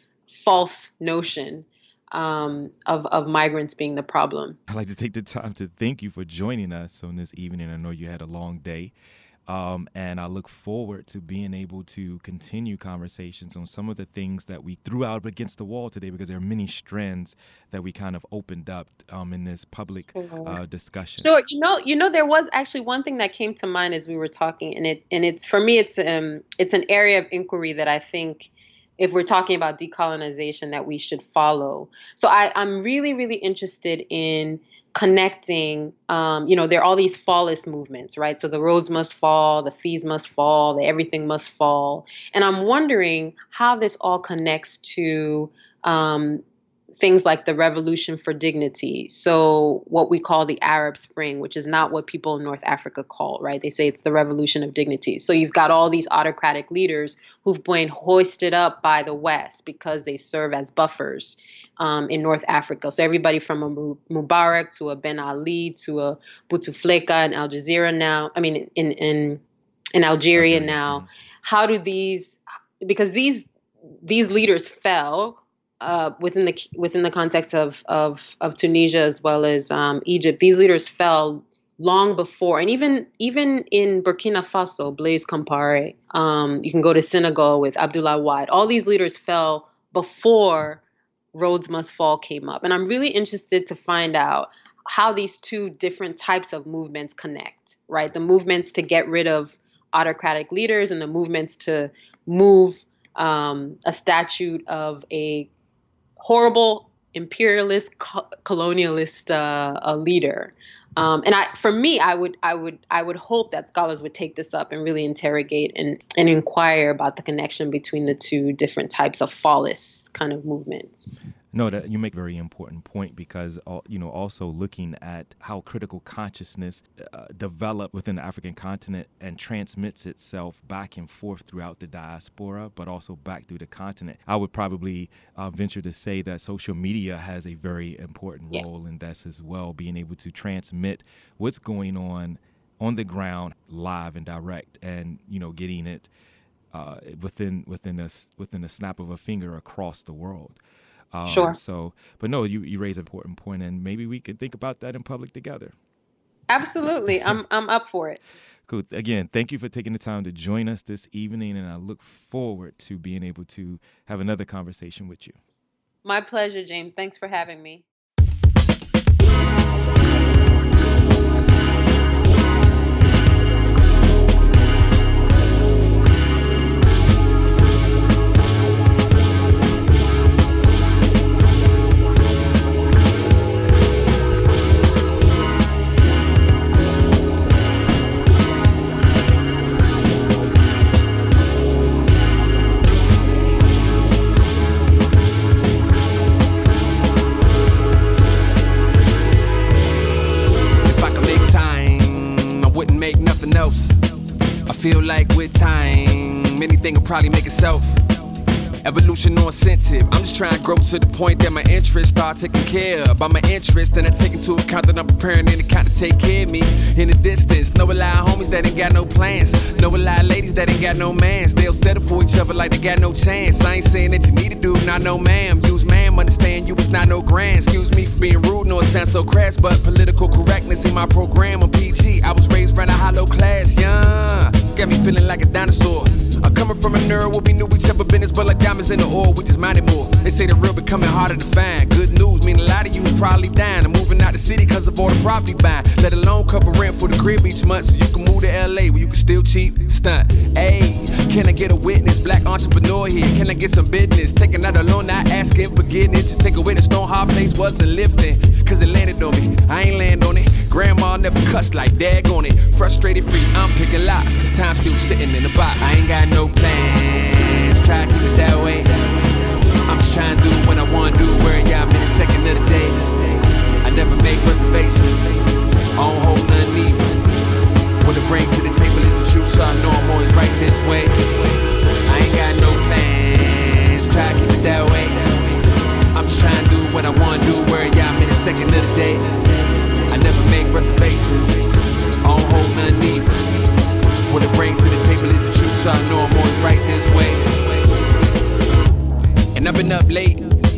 false notion of migrants being the problem. I'd like to take the time to thank you for joining us on this evening. I know you had a long day. And I look forward to being able to continue conversations on some of the things that we threw out against the wall today, because there are many strands that we kind of opened up in this public discussion. Sure. There was actually one thing that came to mind as we were talking, and it's for me, it's an area of inquiry that I think, if we're talking about decolonization, that we should follow. So I'm really, really interested in connecting, there are all these fallist movements, right? So the roads must fall, the fees must fall, the everything must fall. And I'm wondering how this all connects to things like the revolution for dignity. So what we call the Arab Spring, which is not what people in North Africa call, right? They say it's the revolution of dignity. So you've got all these autocratic leaders who've been hoisted up by the West because they serve as buffers in North Africa. So everybody from a Mubarak to a Ben Ali to a Bouteflika in Algeria now, in Algeria now. How do because these leaders fell within the context of Tunisia as well as Egypt. These leaders fell long before, and even in Burkina Faso, Blaise Compaoré. You can go to Senegal with Abdoulaye Wade. All these leaders fell before Roads Must Fall came up. And I'm really interested to find out how these two different types of movements connect, right? The movements to get rid of autocratic leaders and the movements to move a statute of a horrible imperialist, colonialist leader. And I would hope that scholars would take this up and really interrogate and inquire about the connection between the two different types of fallist kind of movements. No, that you make a very important point, because also looking at how critical consciousness developed within the African continent and transmits itself back and forth throughout the diaspora, but also back through the continent. I would probably venture to say that social media has a very important role in this as well, being able to transmit what's going on the ground, live and direct, and getting it within a snap of a finger across the world. Sure. But no, you raise an important point, and maybe we could think about that in public together. Absolutely. I'm up for it. Cool. Again, thank you for taking the time to join us this evening, and I look forward to being able to have another conversation with you. My pleasure, James. Thanks for having me. I feel like with time, anything will probably make itself. Evolution or incentive. I'm just trying to grow to the point that my interests start taking care of. By my interest, then I take into account that I'm preparing any kind to take care of me. In the distance, know a lot of homies that ain't got no plans. Know a lot of ladies that ain't got no mans. They'll settle for each other like they got no chance. I ain't saying that you need to do, not no ma'am. Use ma'am, understand you was not no grand. Excuse me for being rude, no it sounds so crass, but political correctness in my program on PG. I was raised around a hollow class, yeah. Got me feeling like a dinosaur. I'm coming from a nerd where we knew each other business, but like diamonds in the ore, we just minded more. They say the real becoming harder to find. Good news, mean a lot of you is probably dying. I'm moving out the city cause of all the property buying. Let alone cover rent for the crib each month so you can move to LA where you can still cheap stunt. Ayy, can I get a witness? Black entrepreneur here, can I get some business? Taking out a loan, not asking forgiveness. Just take a witness, Stone Hard Place wasn't lifting cause it landed on me, I ain't land on it. Grandma never cussed like dag on it. Frustrated free, I'm picking locks cause time's still sitting in the box. I ain't got no plans, try to keep it that way. I'm just trying to do what I want to do, where y'all been a second of the day. I never make reservations, I don't hold nothing even. What I bring to the table is the truth, so I know I'm always right this way. I ain't got no plans, try to keep it that way. I'm just trying to do what I want to do, where y'all been a second of the day. I never make reservations, I don't hold nothing even. What I bring to the table is the truth, so I know I'm always right this way. And I've been up late,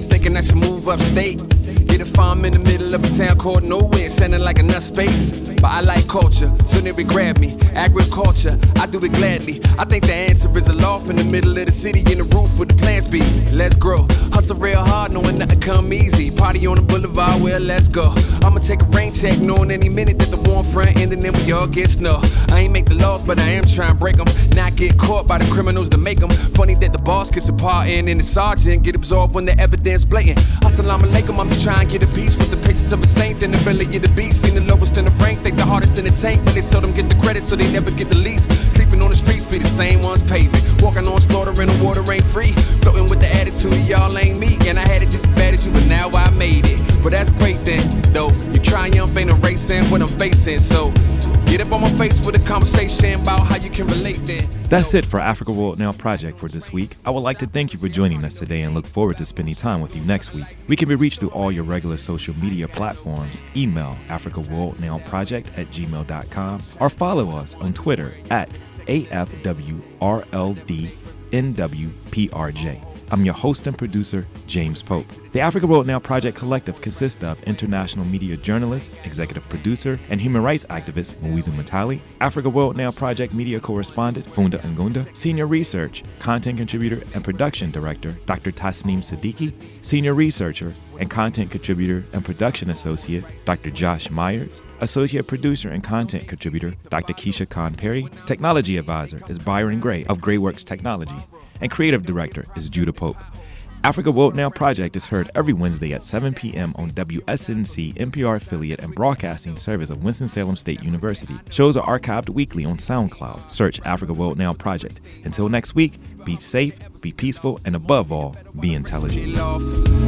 thinking I should move upstate. Get a farm in the middle of a town called nowhere, sounding like enough space. But I like culture, so never grab me. Agriculture, I do it gladly. I think the answer is a loft in the middle of the city in the roof where the plants be. Let's grow, hustle real hard, knowing nothing come easy. Party on the boulevard, well let's go. I'ma take a rain check, knowing any minute that the warm front end and then we all get snow. I ain't make the laws, but I am trying to break them. Not get caught by the criminals to make them. Funny that the boss gets a pardon and the sergeant get absolved when the evidence blatant. Assalamu alaikum, I'm just trying to get a piece with the pictures of a saint in the belly of the beast. Seen the lowest in the rank, think the hardest in the tank, but they seldom get the credit, so they never get the least. Sleeping on the streets, be the same ones paving. Walking on slaughter and the water ain't free. Floating with the attitude, y'all ain't me. And I had it just as bad as you, but now I made it. But that's great then, though. You triumph ain't erasing what I'm facing, so get up on my face with a conversation about how you can relate then. That's it for Africa World Now Project for this week. I would like to thank you for joining us today and look forward to spending time with you next week. We can be reached through all your regular social media platforms. Email africaworldnowproject@gmail.com or follow us on Twitter at AFWRLDNWPRJ. I'm your host and producer, James Pope. The Africa World Now Project Collective consists of international media journalist, executive producer, and human rights activist Mwizu Matali, Africa World Now Project media correspondent Funda Ngunda, senior research, content contributor, and production director Dr. Tasneem Siddiqui, senior researcher and content contributor and production associate Dr. Josh Myers, associate producer and content contributor Dr. Keisha Khan Perry, technology advisor is Byron Gray of Grayworks Technology, and creative director is Judah Pope. Africa World Now Project is heard every Wednesday at 7 p.m. on WSNC, NPR affiliate and broadcasting service of Winston-Salem State University. Shows are archived weekly on SoundCloud. Search Africa World Now Project. Until next week, be safe, be peaceful, and above all, be intelligent.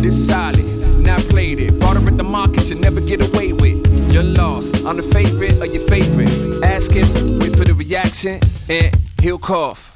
This solid, not played it. Bought her at the market, you never get away with. You're lost, I'm the favorite of your favorite. Ask him, wait for the reaction, and he'll cough.